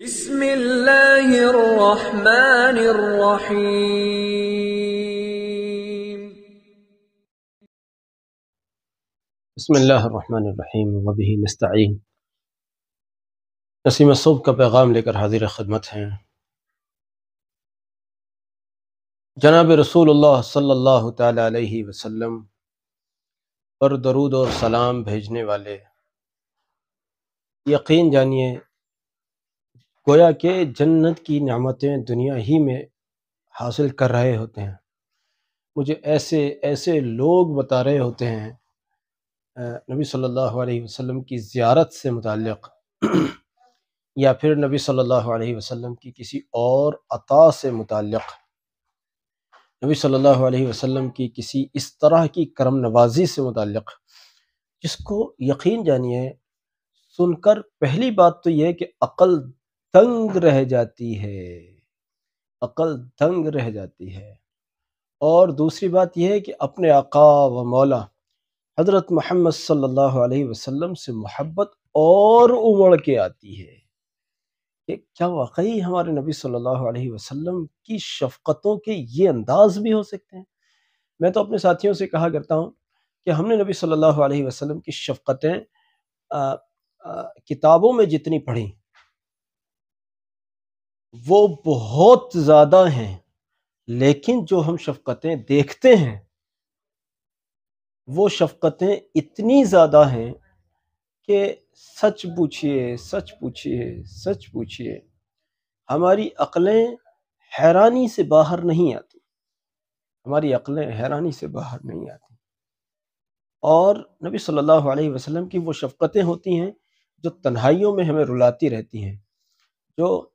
بسم اللہ الرحمن الرحیم۔ بسم اللہ الرحمن الرحیم وبہ نستعین۔ نسیم صبح کا پیغام لے کر حاضر خدمت ہیں۔ جناب رسول اللہ صلی اللہ تعالی علیہ وسلم پر درود اور سلام بھیجنے والے، یقین جانیے گویا کہ جنت کی نعمتیں دنیا ہی میں حاصل کر رہے ہوتے ہیں۔ مجھے ایسے لوگ بتا رہے ہوتے ہیں نبی صلی اللہ علیہ وسلم کی زیارت سے متعلق یا پھر نبی صلی اللہ علیہ وسلم کی کسی اور عطا سے متعلق، نبی صلی اللہ علیہ وسلم کی کسی اس طرح کی کرم نوازی سے متعلق، جس کو یقین جانیے سن کر پہلی بات تو یہ کہ عقل دنگ رہ جاتی ہے، عقل دنگ رہ جاتی ہے۔ اور دوسری بات یہ ہے کہ اپنے آقا و مولا حضرت محمد صلی اللہ علیہ وسلم سے محبت اور امڑ کے آتی ہے کہ کیا واقعی ہمارے نبی صلی اللہ علیہ وسلم کی شفقتوں کے یہ انداز بھی ہو سکتے ہیں۔ میں تو اپنے ساتھیوں سے کہا کرتا ہوں کہ ہم نے نبی صلی اللہ علیہ وسلم کی شفقتیں کتابوں میں جتنی پڑھی وہ بہت زیادہ ہیں، لیکن جو ہم شفقتیں دیکھتے ہیں وہ شفقتیں اتنی زیادہ ہیں کہ سچ پوچھئے ہماری عقلیں حیرانی سے باہر نہیں آتی، اور نبی صلی اللہ علیہ وسلم کی وہ شفقتیں ہوتی ہیں جو تنہائیوں میں ہمیں رلاتی رہتی ہیں، جو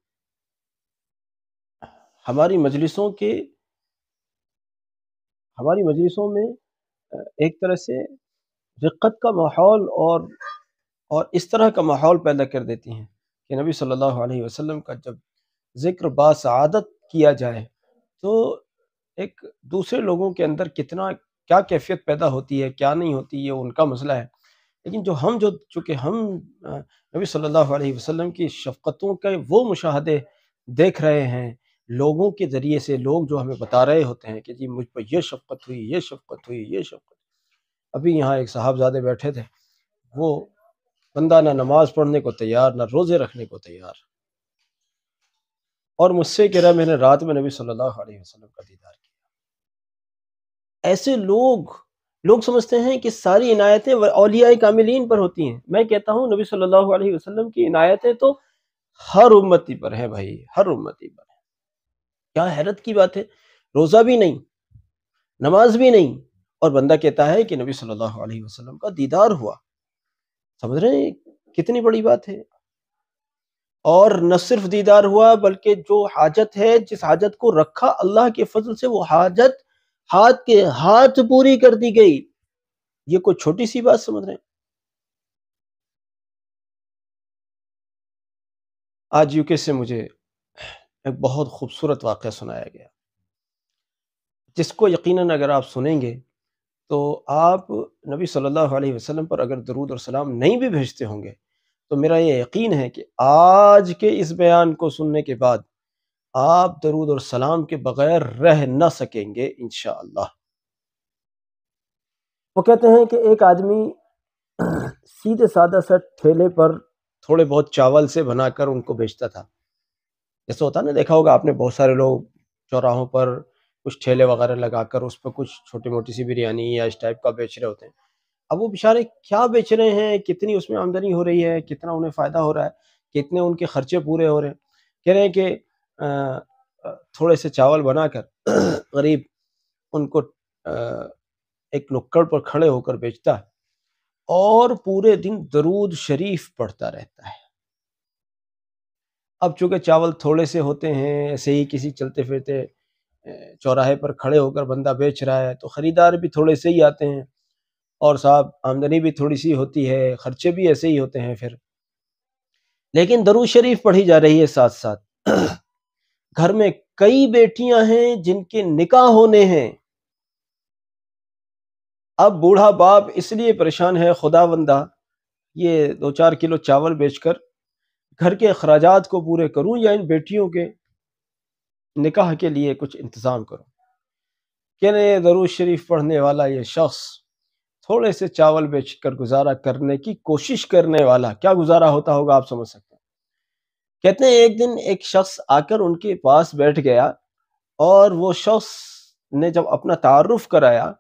ہماری مجلسوں میں ایک طرح سے رقت کا ماحول اور اس طرح کا ماحول پیدا کر دیتی ہیں کہ نبی صلی اللہ علیہ وسلم کا جب ذکر باسعادت کیا جائے تو ایک دوسرے لوگوں کے اندر کیا کیفیت پیدا ہوتی ہے، کیا نہیں ہوتی، یہ ان کا مسئلہ ہے، لیکن چونکہ ہم نبی صلی اللہ علیہ وسلم کی شفقتوں کے وہ مشاہدے دیکھ رہے ہیں لوگوں کے ذریعے سے، لوگ جو ہمیں بتا رہے ہوتے ہیں کہ جی مجھ پر یہ شفقت ہوئی۔ ابھی یہاں ایک صاحبزادے بیٹھے تھے، وہ بندہ نہ نماز پڑھنے کو تیار، نہ روزے رکھنے کو تیار، اور مجھ سے کہہ رہا میں نے رات میں نبی صلی اللہ علیہ وسلم کا دیدار کیا۔ ایسے لوگ سمجھتے ہیں کہ ساری عنایتیں اولیاء کاملین پر ہوتی ہیں۔ میں کہتا ہوں نبی صلی اللہ علیہ وسلم کی عنایتیں تو ہر امتی پر ہیں بھائی، ہر امتی پر ہیں۔ کیا حیرت کی بات ہے، روزہ بھی نہیں، نماز بھی نہیں، اور بندہ کہتا ہے کہ نبی صلی اللہ علیہ وسلم کا دیدار ہوا۔ سمجھ رہے ہیں کتنی بڑی بات ہے؟ اور نہ صرف دیدار ہوا بلکہ جو حاجت ہے، جس حاجت کو رکھا اللہ کے فضل سے، وہ حاجت ہاتھ پوری کر دی گئی۔ یہ کوئی چھوٹی سی بات سمجھ رہے ہیں؟ آج یو کے سے مجھے ایک بہت خوبصورت واقعہ سنایا گیا، جس کو یقیناً اگر آپ سنیں گے تو آپ نبی صلی اللہ علیہ وسلم پر اگر درود اور سلام نہیں بھی بھیجتے ہوں گے تو میرا یہ یقین ہے کہ آج کے اس بیان کو سننے کے بعد آپ درود اور سلام کے بغیر رہ نہ سکیں گے انشاءاللہ۔ وہ کہتے ہیں کہ ایک آدمی سیدھے سادہ سا ٹھیلے پر تھوڑے بہت چاول سے بنا کر ان کو بیچتا تھا۔ جیسا ہوتا نا، دیکھا ہوگا آپ نے، بہت سارے لوگ چوراہوں پر کچھ ٹھیلے وغیرہ لگا کر اس پہ کچھ چھوٹی موٹی سی بریانی یا اس ٹائپ کا بیچ رہے ہوتے ہیں۔ اب وہ بیچارے کیا بیچ رہے ہیں، کتنی اس میں آمدنی ہو رہی ہے، کتنا انہیں فائدہ ہو رہا ہے، کتنے ان کے خرچے پورے ہو رہے ہیں، کہہ رہے ہیں کہ تھوڑے سے چاول بنا کر غریب ان کو ایک نکڑ پر کھڑے ہو کر بیچتا ہے اور پورے دن درود شریف پڑھتا رہتا ہے۔ اب چونکہ چاول تھوڑے سے ہوتے ہیں، ایسے ہی کسی چلتے پھرتے چوراہے پر کھڑے ہو کر بندہ بیچ رہا ہے تو خریدار بھی تھوڑے سے ہی آتے ہیں، اور صاحب آمدنی بھی تھوڑی سی ہوتی ہے، خرچے بھی ایسے ہی ہوتے ہیں پھر، لیکن درود شریف پڑھی جا رہی ہے ساتھ ساتھ۔ گھر میں کئی بیٹیاں ہیں جن کے نکاح ہونے ہیں، اب بوڑھا باپ اس لیے پریشان ہے، خدا بندہ یہ 2-4 کلو چاول بیچ کر گھر کے اخراجات کو پورے کروں یا ان بیٹیوں کے نکاح کے لیے کچھ انتظام کروں؟ کہنے درود شریف پڑھنے والا یہ شخص تھوڑے سے چاول بیچ کر گزارا کرنے کی کوشش کرنے والا کیا گزارا ہوتا ہوگا آپ سمجھ سکتے ہیں۔ کہتے ہیں ایک دن ایک شخص آ کر ان کے پاس بیٹھ گیا اور وہ شخص نے جب اپنا تعارف کرایا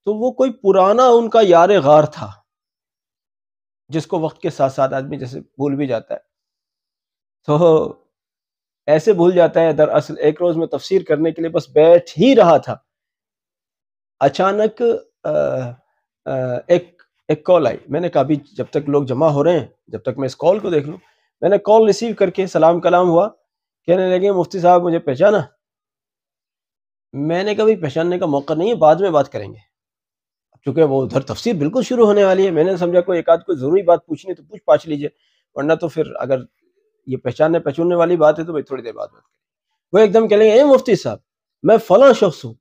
تو وہ کوئی پرانا ان کا یار غار تھا، جس کو وقت کے ساتھ ساتھ آدمی جیسے بھول بھی جاتا ہے، تو ایسے بھول جاتا ہے۔ دراصل ایک روز میں تفسیر کرنے کے لیے بس بیٹھ ہی رہا تھا، اچانک ایک کال آئی۔ میں نے کہا بھی جب تک لوگ جمع ہو رہے ہیں، جب تک میں اس کال کو دیکھ لوں۔ میں نے کال ریسیو کر کے سلام کلام ہوا، کہنے لگے مفتی صاحب مجھے پہچانا؟ میں نے کہا بھی پہچاننے کا موقع نہیں ہے، بعد میں بات کریں گے، چونکہ وہ ادھر تفسیر بالکل شروع ہونے والی ہے۔ میں نے سمجھا کوئی ایک آدھ کوئی ضروری بات پوچھنی تو پوچھ پاچھ لیجئے، ورنہ تو پھر اگر یہ پہچاننے والی بات ہے تو بھائی تھوڑی دیر بعد بات کریں۔ وہ ایک دم کہہ لیں گے اے مفتی صاحب میں فلاں شخص ہوں،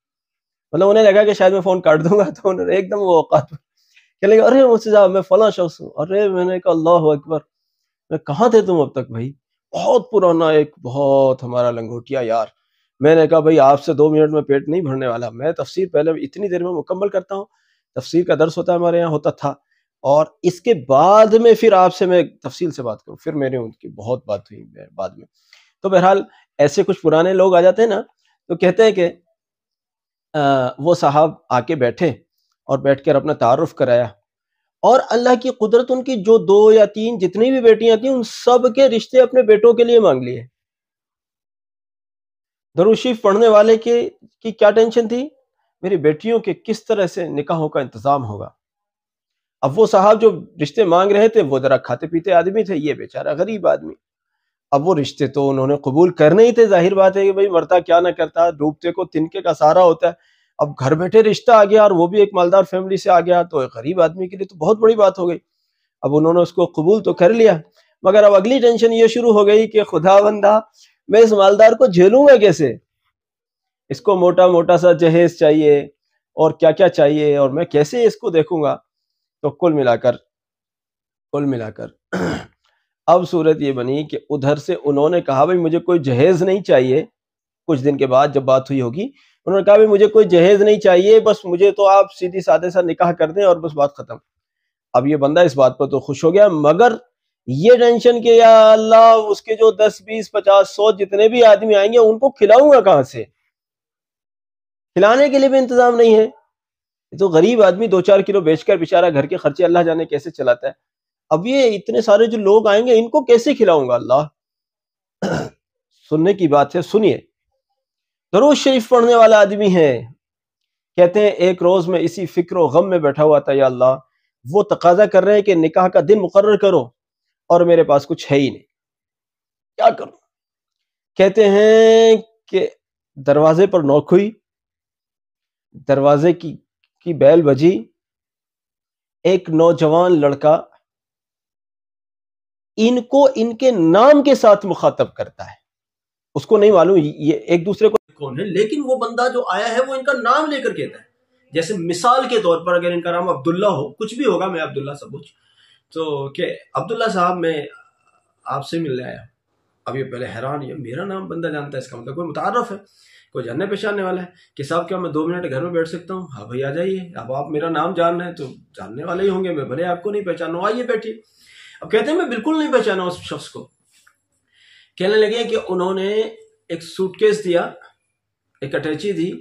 مطلب انہیں لگا کہ شاید میں فون کاٹ دوں گا، تو انہوں نے ایک دم وہ اوقات کہہ لیں گے ارے مفتی صاحب میں فلاں شخص ہوں۔ ارے میں نے کہا اللہ اکبر، میں کہاں تھے تم اب تک بھائی؟ بہت پرانا ایک بہت ہمارا لنگوٹیا یار۔ میں نے کہا بھائی آپ سے 2 منٹ میں پیٹ نہیں بھرنے والا، میں تفسیر پہلے اتنی دیر میں مکمل کرتا ہوں، تفسیر کا درس ہوتا ہے ہمارے یہاں، ہوتا تھا، اور اس کے بعد میں پھر آپ سے میں تفصیل سے بات کروں۔ پھر میرے ان کی بہت بات ہوئی بعد میں۔ تو بہرحال ایسے کچھ پرانے لوگ آ جاتے ہیں نا، تو کہتے ہیں کہ وہ صاحب آ کے بیٹھے اور بیٹھ کر اپنا تعارف کرایا، اور اللہ کی قدرت ان کی جو 2 یا 3 جتنی بھی بیٹیاں تھیں ان سب کے رشتے اپنے بیٹوں کے لیے مانگ لیے۔ درود شریف پڑھنے والے کی کیا ٹینشن تھی؟ میری بیٹیوں کے کس طرح سے نکاحوں کا انتظام ہوگا۔ اب وہ صاحب جو رشتے مانگ رہے تھے وہ ذرا کھاتے پیتے آدمی تھے، یہ بیچارہ غریب آدمی۔ اب وہ رشتے تو انہوں نے قبول کرنے ہی تھے، ظاہر بات ہے کہ بھئی مرتا کیا نہ کرتا، ڈوبتے کو تنکے کا سہارا ہوتا ہے۔ اب گھر بیٹھے رشتہ آ گیا اور وہ بھی ایک مالدار فیملی سے آ گیا، تو ایک غریب آدمی کے لیے تو بہت بڑی بات ہو گئی۔ اب انہوں نے اس کو قبول تو کر لیا، مگر اب اگلی ٹینشن یہ شروع ہو گئی کہ خدا بندہ میں اس مالدار کو جھیلوں گا کیسے؟ اس کو موٹا موٹا سا جہیز چاہیے اور کیا کیا چاہیے، اور میں کیسے اس کو دیکھوں گا؟ تو کل ملا کر اب صورت یہ بنی کہ ادھر سے انہوں نے کہا بھائی مجھے کوئی جہیز نہیں چاہیے۔ کچھ دن کے بعد جب بات ہوئی ہوگی، انہوں نے کہا بھائی مجھے کوئی جہیز نہیں چاہیے، بس مجھے تو آپ سیدھی سادے سا نکاح کر دیں اور بس بات ختم۔ اب یہ بندہ اس بات پر تو خوش ہو گیا، مگر یہ ٹینشن کہ یا اللہ اس کے جو 10 20 50 100 جتنے بھی آدمی آئیں گے ان کو کھلاؤں گا کہاں سے؟ کھلانے کے لیے بھی انتظام نہیں ہے۔ تو غریب آدمی 2-4 کلو بیچ کر بیچارہ گھر کے خرچے اللہ جانے کیسے چلاتا ہے۔ اب یہ اتنے سارے جو لوگ آئیں گے ان کو کیسے کھلاؤں گا اللہ؟ سننے کی بات ہے، سنیے۔ درود شریف پڑھنے والا آدمی ہے، کہتے ہیں ایک روز میں اسی فکر و غم میں بیٹھا ہوا تھا، یا اللہ وہ تقاضا کر رہے ہیں کہ نکاح کا دن مقرر کرو اور میرے پاس کچھ ہے ہی نہیں، کیا کروں؟ کہتے ہیں کہ دروازے پر نوک ہوئی، دروازے کی بیل بجی، ایک نوجوان لڑکا ان کو ان کے نام کے ساتھ مخاطب کرتا ہے۔ اس کو نہیں معلوم یہ ایک دوسرے کو کون ہے، لیکن وہ بندہ جو آیا ہے وہ ان کا نام لے کر کہتا ہے۔ جیسے مثال کے طور پر اگر ان کا نام عبداللہ ہو، کچھ بھی ہوگا، میں عبداللہ سب کچھ، تو کہ عبداللہ صاحب میں آپ سے ملنے آیا۔ اب یہ پہلے حیران، یہ میرا نام بندہ جانتا ہے، اس کا مطلب کوئی متعارف ہے، کوئی جاننے پہچاننے والا ہے کہ صاحب کیا میں 2 منٹ گھر میں بیٹھ سکتا ہوں؟ ہاں بھائی آ جائیے۔ اب آپ میرا نام جان رہے ہیں تو جاننے والے ہی ہوں گے، میں بھلے آپ کو نہیں پہچانوں، آئیے بیٹھیے۔ اب کہتے ہیں میں بالکل نہیں پہچانا اس شخص کو۔ کہنے لگے کہ انہوں نے ایک سوٹ کیس دیا، ایک اٹیچی دی،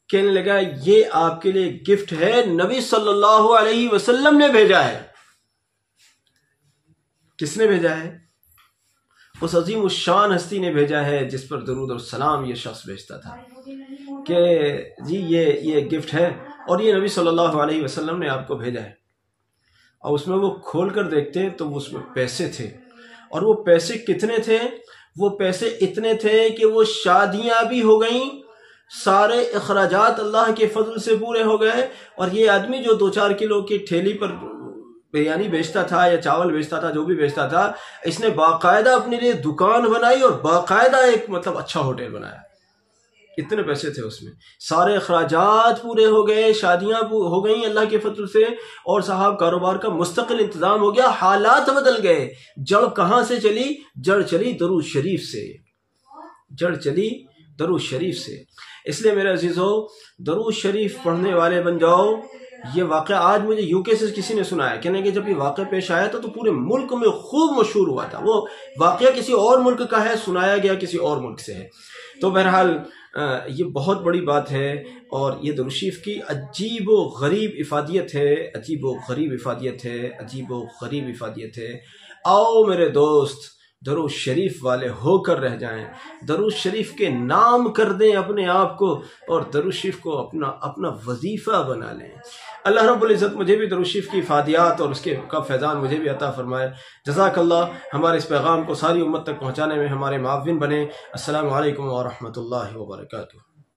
کہنے لگا یہ آپ کے لیے گفٹ ہے، نبی صلی اللہ علیہ وسلم نے بھیجا ہے۔ کس نے بھیجا ہے؟ اس عظیم الشان ہستی نے بھیجا ہے جس پر درود اور سلام یہ شخص بھیجتا تھا، کہ جی یہ گفٹ ہے اور یہ نبی صلی اللہ علیہ وسلم نے آپ کو بھیجا ہے۔ اور اس میں وہ کھول کر دیکھتے ہیں تو اس میں پیسے تھے، اور وہ پیسے کتنے تھے؟ وہ پیسے اتنے تھے کہ وہ شادیاں بھی ہو گئیں، سارے اخراجات اللہ کے فضل سے پورے ہو گئے، اور یہ آدمی جو 2-4 کلو کی ٹھیلی پر بریانی بیچتا تھا یا چاول بیچتا تھا، جو بھی بیچتا تھا، اس نے باقاعدہ اپنے لیے دکان بنائی اور باقاعدہ ایک اچھا ہوٹل بنایا۔ اتنے پیسے تھے اس میں، سارے اخراجات پورے ہو گئے، شادیاں ہو گئیں اللہ کے فضل سے، اور صاحب کاروبار کا مستقل انتظام ہو گیا، حالات بدل گئے۔ جڑ کہاں سے چلی؟ جڑ چلی درود شریف سے، جڑ چلی درود شریف سے۔ اس لیے میرے عزیزو، درود شریف پڑھنے والے بن جاؤ۔ یہ واقعہ آج مجھے UK سے کسی نے سنایا، کہنے کہ جب یہ واقعہ پیش آیا تھا تو پورے ملک میں خوب مشہور ہوا تھا۔ وہ واقعہ کسی اور ملک کا ہے، سنایا گیا کسی اور ملک سے ہے۔ تو بہرحال یہ بہت بڑی بات ہے، اور یہ درود شریف کی عجیب و غریب افادیت ہے، عجیب و غریب افادیت ہے، عجیب و غریب افادیت ہے۔ آؤ میرے دوست، درود شریف والے ہو کر رہ جائیں، درود شریف کے نام کر دیں اپنے آپ کو، اور درود شریف کو اپنا وظیفہ بنا لیں۔ اللہ رب العزت مجھے بھی درود شریف کی افادیات اور اس کے کا فیضان مجھے بھی عطا فرمائے۔ جزاک اللہ، ہمارے اس پیغام کو ساری امت تک پہنچانے میں ہمارے معاون بنے۔ السلام علیکم ورحمۃ اللہ وبرکاتہ۔